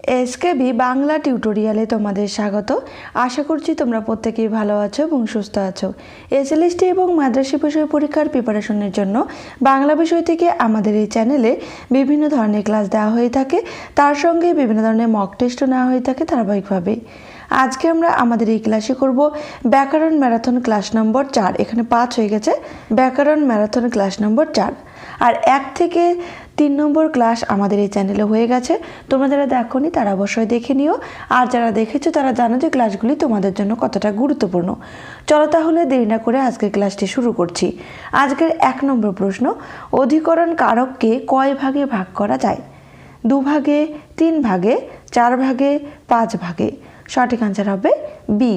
SKB Bangla টিউটোরিয়ালে তোমাদের স্বাগত। আশা করছি তোমরা প্রত্যেকেই ভালো আছো এবং সুস্থ আছো। এসএলএসটি এবং মাদ্রাসা বিষয় পরীক্ষার প্রিপারেশনের জন্য বাংলা বিষয় থেকে আমাদের এই চ্যানেলে বিভিন্ন ধরনের ক্লাস দেওয়া হয়ে থাকে, তার সঙ্গে বিভিন্ন ধরনের মক টেস্টও নেওয়া হয়ে থাকে ধারাবাহিকভাবে। আজকে আমরা আমাদের এই ক্লাসে করব ব্যাকরণ ম্যারাথন ক্লাস নম্বর 4। এখানে 5 হয়ে গেছে, ব্যাকরণ ম্যারাথন ক্লাস নম্বর 4। আর 1 থেকে 3 নম্বর ক্লাস আমাদের এই চ্যানেলে হয়ে গেছে। তোমরা যারা দেখোনি তারা অবশ্যই দেখে নিও, আর যারা দেখেছো তারা জানো যে ক্লাসগুলি তোমাদের জন্য কতটা গুরুত্বপূর্ণ। চলো তাহলে দেরি না করে আজকের ক্লাসটি শুরু করছি। আজকের 1 নম্বর প্রশ্ন, অধিকরণ কারককে কয় ভাগে ভাগ করা যায়? 2 ভাগে, 3 ভাগে, 4 ভাগে, 5 ভাগে। সঠিক আনসার হবে বি,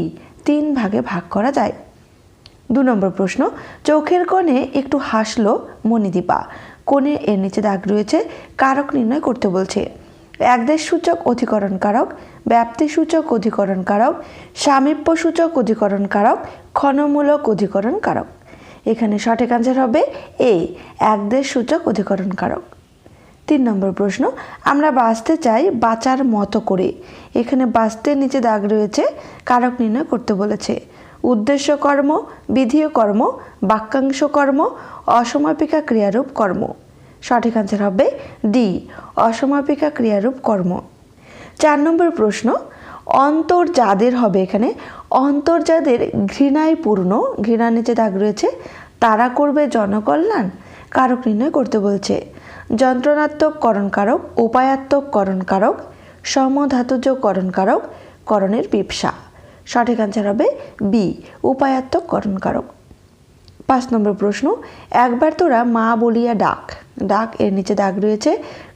3 ভাগে ভাগ করা যায়। 2 নম্বর প্রশ্ন, চোখের কোণে একটু হাসলো মণিদীপা। কোণে এর নিচে দাগ রয়েছে, কারক নির্ণয় করতে বলছে। একদেশ সূচক অধিকরণ কারক, ব্যাপ্তি সূচক অধিকরণ কারক, সামীপ্য সূচক অধিকরণ কারক, ক্ষণমূলক অধিকরণ কারক। এখানে সঠিক আনসার হবে এ, একদেশ সূচক অধিকরণ কারক। 3 নম্বর প্রশ্ন, আমরা বাঁচতে চাই বাঁচার মতো করে। এখানে বাঁচতের নিচে দাগ রয়েছে, কারক নির্ণয় করতে বলেছে। উদ্দেশ্য কর্ম, বিধেয় কর্ম, বাক্যাংশ কর্ম, অসমাপিকা ক্রিয়ারূপ কর্ম। সঠিক আনসার হবে ডি, অসমাপিকা ক্রিয়ারূপ কর্ম। 4 নম্বর প্রশ্ন, অন্তর যাদের হবে, এখানে অন্তর যাদের ঘৃণায় পূর্ণ, ঘৃণার নিচে দাগ রয়েছে, তারা করবে জনকল্যাণ। কারক নির্ণয় করতে বলছে। যন্ত্রণাত্মক করণ কারক, উপায়াত্মক করণ কারক, সমধাতুজ করণ কারক, করণের বিপসা। সঠিক আনসার হবে বি, উপায়াত্মক করণ কারক। 5 নম্বর প্রশ্ন, একবার তোরা মা বলিয়া ডাক। ডাক এর নিচে দাগ রয়েছে,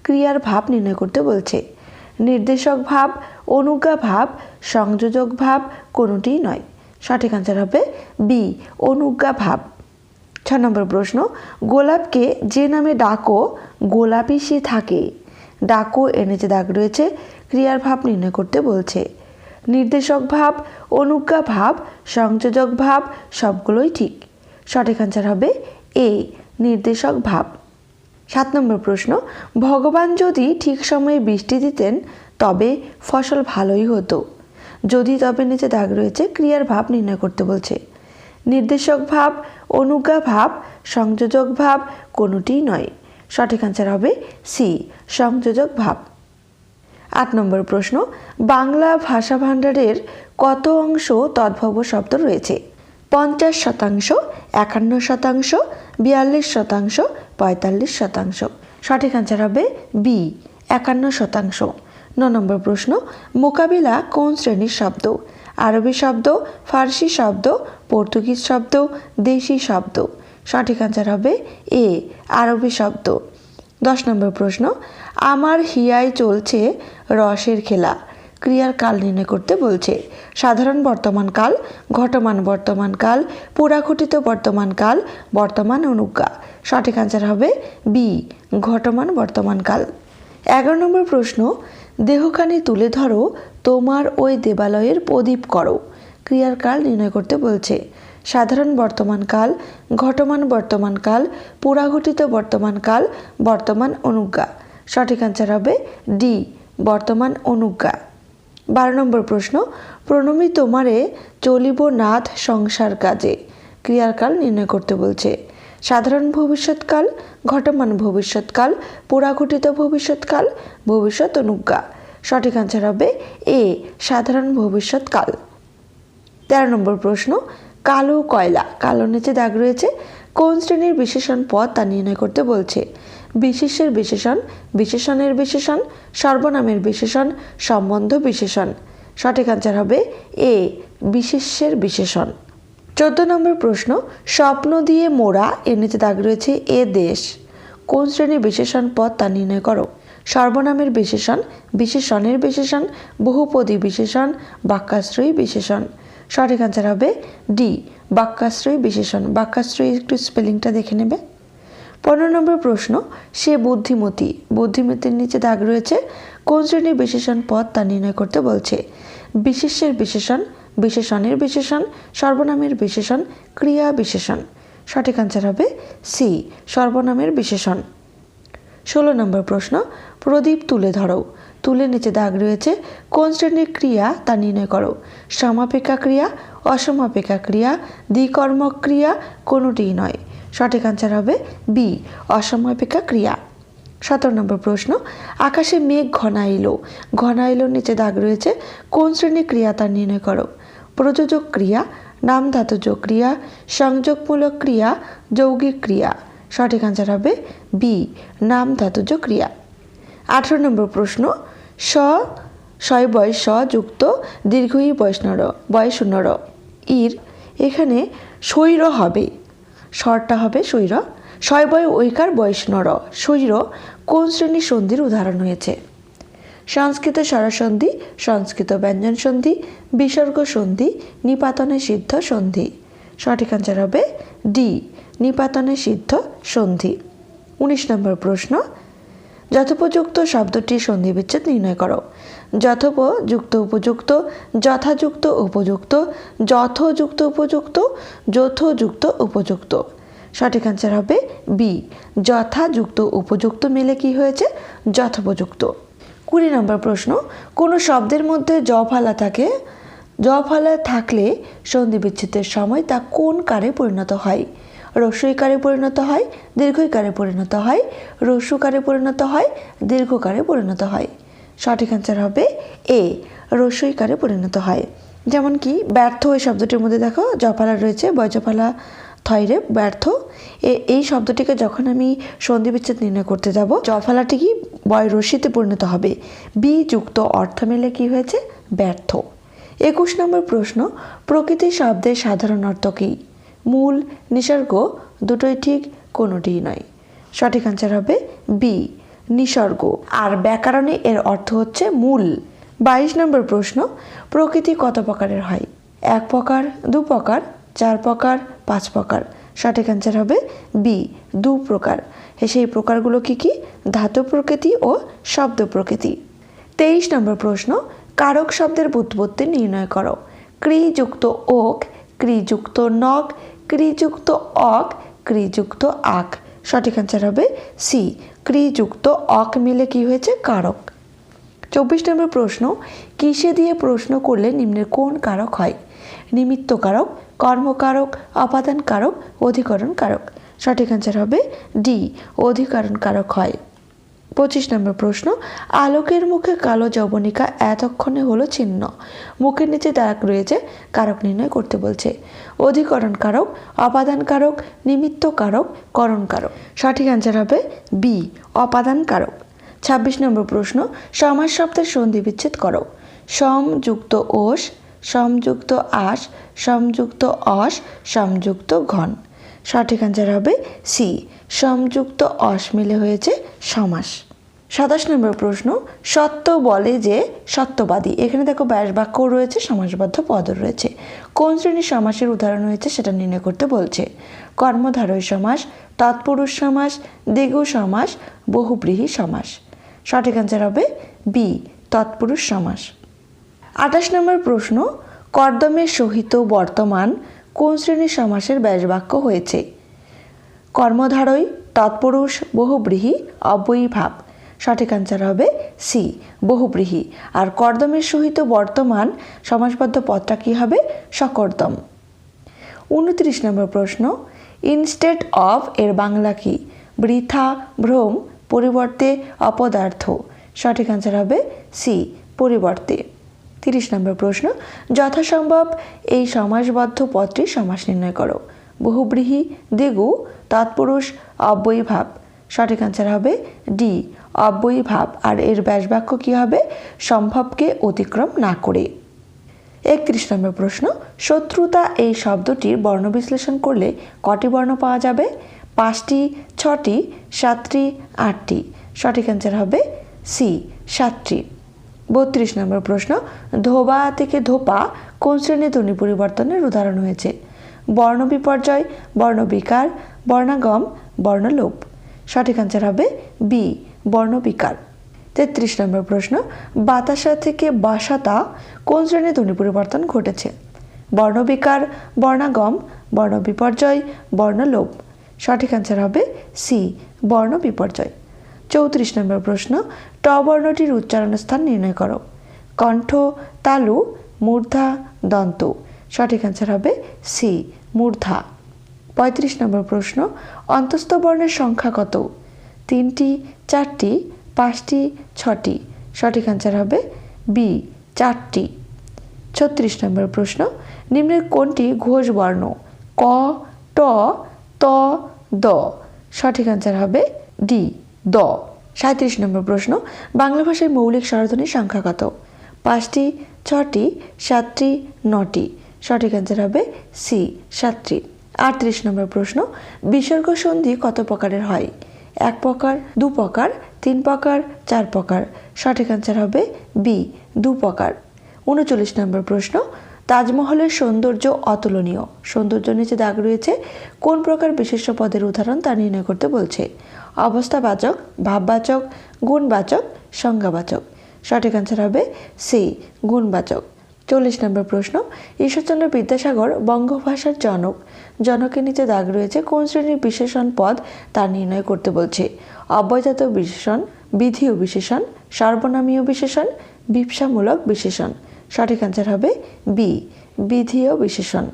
ক্রিয়ার ভাব নির্ণয় করতে বলছে। নির্দেশক ভাব, অনুজ্ঞা ভাব, সংযোজক ভাব কোনোটিই নয়। সঠিক আনসার হবে বি, অনুজ্ঞা ভাব। 6 নম্বর প্রশ্ন, গোলাপকে যে নামে ডাকো গোলাপি সে থাকে। ডাকো এর নিচে দাগ রয়েছে, ক্রিয়ার ভাব নির্ণয় করতে বলছে। নির্দেশক ভাব, অনুজ্ঞা ভাব, সংযোজক ভাব সবগুলোই ঠিক। সঠিক আনসার হবে এ, নির্দেশক ভাব। 7 নম্বর প্রশ্ন, ভগবান যদি ঠিক সময়ে বৃষ্টি দিতেন তবে ফসল ভালোই হতো। যদি তবে নিচে দাগ রয়েছে, ক্রিয়ার ভাব নির্ণয় করতে বলছে। নির্দেশক ভাব, অনুজ্ঞা ভাব, সংযোজক ভাব কোনোটিই নয়। সঠিক আনসার হবে সি, সংযোজক ভাব। 8 নম্বর প্রশ্ন, বাংলা ভাষা ভাণ্ডারের কত অংশ তদ্ভব শব্দ রয়েছে? 50%, 51%, 42%, 45%। সঠিক আনসার হবে বি, 51%। 9 নম্বর প্রশ্ন, মোকাবিলা কোন শ্রেণীর শব্দ? আরবি শব্দ, ফার্সি শব্দ, পর্তুগিজ শব্দ, দেশি শব্দ। সঠিক আনসার হবে এ, আরবি শব্দ। 10 নম্বর প্রশ্ন, আমার হিয়ায় চলছে রসের খেলা। ক্রিয়ার কাল নির্ণয় করতে বলছে। সাধারণ বর্তমান কাল, ঘটমান বর্তমান কাল, পুরাঘটিত বর্তমান কাল, বর্তমান অনুজ্ঞা। সঠিক আনসার হবে বি, ঘটমান বর্তমান কাল। 11 নম্বর প্রশ্ন, দেহখানি তুলে ধরো তোমার ওই দেবালয়ের প্রদীপ করো। ক্রিয়ার কাল নির্ণয় করতে বলছে। সাধারণ বর্তমান কাল, ঘটমান বর্তমান কাল, পুরাঘটিত বর্তমান কাল, বর্তমান অনুজ্ঞা। সঠিক আনসার হবে ডি, বর্তমান অনুজ্ঞা। 12 নম্বর প্রশ্ন, প্রণমী তোমারে চলিব নাথ সংসার কাজে। ক্রিয়ার কাল নির্ণয় করতে বলছে। সাধারণ ভবিষ্যৎকাল, ঘটমান ভবিষ্যৎকাল, পুরাঘটিত ভবিষ্যৎকাল, ভবিষ্যৎ অনুজ্ঞা। সঠিক আনসার হবে এ, সাধারণ ভবিষ্যৎকাল। 13 নম্বর প্রশ্ন, কালো কয়লা। কালোর নিচে দাগ রয়েছে, কোন শ্রেণীর বিশেষণ পদ তা নির্ণয় করতে বলছে। বিশেষ্যের বিশেষণ, বিশেষণের বিশেষণ, সর্বনামের বিশেষণ, সম্বন্ধ বিশেষণ। সঠিক আনসার হবে এ, বিশেষ্যের বিশেষণ। 14 নম্বর প্রশ্ন, স্বপ্ন দিয়ে মোড়া এর নিচে দাগ রয়েছে, এ দেশ। কোন শ্রেণীর বিশেষণ পদ তা নির্ণয় করো। সর্বনামের বিশেষণ, বিশেষণের বিশেষণ, বহুপদী বিশেষণ, বাক্যাশ্রয়ী বিশেষণ। সঠিক আনসার হবে ডি, বাক্যাশ্রয়ী বিশেষণ। বাক্যাশ্রয়ী একটু স্পেলিংটা দেখে নেবে। 15 নম্বর প্রশ্ন, সে বুদ্ধিমতী। বুদ্ধিমতীর নিচে দাগ রয়েছে, কোন শ্রেণীর বিশেষণ পদ তা নির্ণয় করতে বলছে। বিশেষ্যের বিশেষণ, বিশেষণের বিশেষণ, সর্বনামের বিশেষণ, ক্রিয়া বিশেষণ। সঠিক আনসার হবে সি, সর্বনামের বিশেষণ। 16 নম্বর প্রশ্ন, প্রদীপ তুলে ধরো। তুলে নিচে দাগ রয়েছে, কোন শ্রেণীর ক্রিয়া তা নির্ণয় করো। সমাপিকা ক্রিয়া, অসমাপিকা ক্রিয়া, দ্বিকর্মক ক্রিয়া, কোনোটিই নয়। সঠিক আনসার হবে বি, অসমাপিকা ক্রিয়া। 17 নম্বর প্রশ্ন, আকাশে মেঘ ঘনাইলো, ঘনাইলোর নিচে দাগ রয়েছে, কোন শ্রেণীর ক্রিয়া তা নির্ণয় করো। প্রযোজক ক্রিয়া, নামধাতুজ ক্রিয়া, সংযোগমূলক ক্রিয়া, যৌগিক ক্রিয়া। সঠিক আনসার হবে বি, নামধাতুজ ক্রিয়া। 18 নম্বর প্রশ্ন, শয় বয় স যুক্ত দীর্ঘই বয়সূন্যর ইর, এখানে স্বৈর হবে, স্বরটা হবে স্বৈর। শয় বয় ঐকার বয়সূন্যর, স্বৈর কোন শ্রেণীর সন্ধির উদাহরণ হয়েছে। সংস্কৃত স্বরসন্ধি, সংস্কৃত ব্যঞ্জন সন্ধি, বিসর্গ সন্ধি, নিপাতনে সিদ্ধ সন্ধি। সঠিক আনসার হবে ডি, নিপাতনে সিদ্ধ সন্ধি। 19 নম্বর প্রশ্ন, যথোপযুক্ত শব্দটির সন্ধি বিচ্ছেদ নির্ণয় করো। যথোপযুক্ত উপযুক্ত, যথাযুক্ত উপযুক্ত, যথোযুক্ত উপযুক্ত, যথোযুক্ত উপযুক্ত। সঠিক আনসার হবে বি, যথাযুক্ত উপযুক্ত মিলে কি হয়েছে, যথোপযুক্ত। 20 নম্বর প্রশ্ন, কোনো শব্দের মধ্যে জ ফালা থাকে, জ ফালা থাকলে সন্ধি বিচ্ছেদের সময় তা কোন কারে পরিণত হয়। রস্বইকারে পরিণত হয়, দীর্ঘইকারে পরিণত হয়, রস্যকারে পরিণত হয়, দীর্ঘকারে পরিণত হয়। সঠিক আনসার হবে এ, রস্বইকারে পরিণত হয়। যেমন কি ব্যর্থ, এই শব্দটির মধ্যে দেখো জফালা রয়েছে, বয়জফালা থয়রে ব্যর্থ। এই শব্দটিকে যখন আমি সন্ধি বিচ্ছেদ নির্ণয় করতে যাব, জফালাটি কি বয় রস্যিতে পরিণত হবে, বি যুক্ত অর্থ মিলে কি হয়েছে, ব্যর্থ। 21 নম্বর প্রশ্ন, প্রকৃতি শব্দের সাধারণ অর্থ কী। মূল, নিসর্গ, দুটোই ঠিক, কোনোটিই নয়। সঠিক আনসার হবে বি, নিসর্গ। আর ব্যাকরণে এর অর্থ হচ্ছে মূল। 22 নম্বর প্রশ্ন, প্রকৃতি কত প্রকারের হয়। 1 প্রকার, 2 প্রকার, 4 প্রকার, 5 প্রকার। সঠিক আনসার হবে বি, 2 প্রকার। সেই প্রকারগুলো কি কি, ধাতু প্রকৃতি ও শব্দ প্রকৃতি। 23 নম্বর প্রশ্ন, কারক শব্দের ব্যুৎপত্তি নির্ণয় করো। ক্রিযুক্ত ওক, ক্রিযুক্ত নক, ক্রিযুক্ত অক, ক্রিযুক্ত আক। সঠিক আনসার হবে সি, ক্রিযুক্ত অক মিলে কি হয়েছে, কারক। 24 নম্বর প্রশ্ন, কিসে দিয়ে প্রশ্ন করলে নিম্নের কোন কারক হয়। নিমিত্ত কারক, কর্মকারক, অপাদান কারক, অধিকরণ কারক। সঠিক আনসার হবে ডি, অধিকরণ কারক হয়। 25 নম্বর প্রশ্ন, আলোকের মুখে কালো যবনিকা এতক্ষণে হলো ছিন্ন। মুখের নিচে দাগ রয়েছে, কারক নির্ণয় করতে বলছে। অধিকরণ কারক, অপাদান কারক, নিমিত্ত কারক, করণ কারক। সঠিক আনসার হবে বি, অপাদান কারক। 26 নম্বর প্রশ্ন, সমাস শব্দের সন্ধি বিচ্ছেদ করো। সমযুক্ত ওস, সমযুক্ত আস, সমযুক্ত অস, সমযুক্ত ঘন। সঠিক আনসার হবে সি, সমযুক্ত অস মিলে হয়েছে সমাস। 27 নম্বর প্রশ্ন, সত্য বলে যে সত্যবাদী। এখানে দেখো ব্যাস বাক্য রয়েছে, সমাসবদ্ধ পদ রয়েছে। কোন শ্রেণীর সমাসের উদাহরণ হয়েছে সেটা নির্ণয় করতে বলছে। কর্মধারয় সমাস, তৎপুরুষ সমাস, দ্বিগু সমাস, বহুব্রীহি সমাস। সঠিক আনসার হবে বি, তৎপুরুষ সমাস। 28 নম্বর প্রশ্ন, কর্দমের সহিত বর্তমান কোন শ্রেণীর সমাসের ব্যাস বাক্য হয়েছে। কর্মধারয়, তৎপুরুষ, বহুব্রীহি, অব্যয়ীভাব। সঠিক আনসার হবে সি, বহুব্রীহি। আর কর্দমের সহিত বর্তমান সমাসবদ্ধ পদটা কি হবে, সকর্দম। 29 নম্বর প্রশ্ন, ইনস্টেড অফ এর বাংলা কি। বৃথা, ভ্রম, পরিবর্তে, অপদার্থ। সঠিক আনসার হবে সি, পরিবর্তে। 30 নম্বর প্রশ্ন, যথাসম্ভব এই সমাসবদ্ধ পদটির সমাস নির্ণয় করো। বহুব্রীহি, দ্বিগু, তৎপুরুষ, অব্যয়ীভাব। সঠিক আনসার হবে ডি, অব্যয়ীভাব। আর এর ব্যাস বাক্য কী হবে, সম্ভবকে অতিক্রম না করে। 31 নম্বর প্রশ্ন, শত্রুতা এই শব্দটির বর্ণ বিশ্লেষণ করলে কটি বর্ণ পাওয়া যাবে। 5টি, 6টি, 7টি, 8টি। সঠিক আনসার হবে সি, 7টি। 32 নম্বর প্রশ্ন, ধোবা থেকে ধোপা কোন শ্রেণীর ধ্বনি পরিবর্তনের উদাহরণ হয়েছে। বর্ণ বিপর্যয়, বর্ণ বিকার, বর্ণাগম, বর্ণলোপ। সঠিক আনসার হবে বি, বর্ণ বিকার। 33 নম্বর প্রশ্ন, বাতাসা থেকে বাসাতা কোন শ্রেণীর ধ্বনি পরিবর্তন ঘটেছে। বর্ণবিকার, বর্ণাগম, বর্ণ বিপর্যয়, বর্ণলোপ। সঠিক আনসার হবে সি, বর্ণ বিপর্যয়। 34 নম্বর প্রশ্ন, ট বর্ণটির উচ্চারণ স্থান নির্ণয় করো। কণ্ঠ, তালু, মূর্ধা, দন্ত। সঠিক অ্যান্সার হবে সি, মূর্ধা। 35 নম্বর প্রশ্ন, অন্তস্থ বর্ণের সংখ্যা কত? 3টি, 4টি, 5টি, 6টি। সঠিক অ্যান্সার হবে বি, 4টি। 36 নম্বর প্রশ্ন, নিম্নের কোনটি ঘোষ বর্ণ? ক, ট, ত, দ। সঠিক অ্যান্সার হবে ডি, দ। 37 নম্বর প্রশ্ন, বাংলা ভাষায় মৌলিক স্বরধ্বনির সংখ্যা কত? 5টি, 6টি, 7টি, 9টি। সঠিক অ্যান্সার হবে সি, 7টি। 38 নম্বর প্রশ্ন, বিসর্গ সন্ধি কত প্রকারের হয়? 1 প্রকার, 2 প্রকার, 3 প্রকার, 4 প্রকার। সঠিক অ্যান্সার হবে বি, 2 প্রকার। 39 নম্বর প্রশ্ন, তাজমহলের সৌন্দর্য অতুলনীয়। সৌন্দর্য নিচে দাগ রয়েছে, কোন প্রকার বিশেষ্য পদের উদাহরণ তা নির্ণয় করতে বলছে? অবস্থাবাচক, ভাববাচক, গুণবাচক, সংজ্ঞাবাচক। সঠিক অ্যান্সার হবে সি, গুণবাচক। 40 নম্বর প্রশ্ন, ঈশ্বরচন্দ্র বিদ্যাসাগর বঙ্গভাষার জনক। জনকের নিচে দাগ রয়েছে, কোন শ্রেণীর বিশেষণ পদ তা নির্ণয় করতে বলছে? অব্যয়জাত বিশেষণ, বিধেয় বিশেষণ, সর্বনামীয় বিশেষণ, বিপসামূলক বিশেষণ। সঠিক অ্যান্সার হবে বি, বিধেয় বিশেষণ।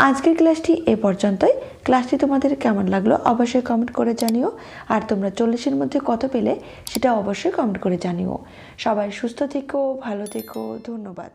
আজকের ক্লাসটি এ পর্যন্তই। ক্লাসটি তোমাদের কেমন লাগলো অবশ্যই কমেন্ট করে জানিও, আর তোমরা 40-এর মধ্যে কত পেলে সেটা অবশ্যই কমেন্ট করে জানিও। সবাই সুস্থ থেকো, ভালো থেকো, ধন্যবাদ।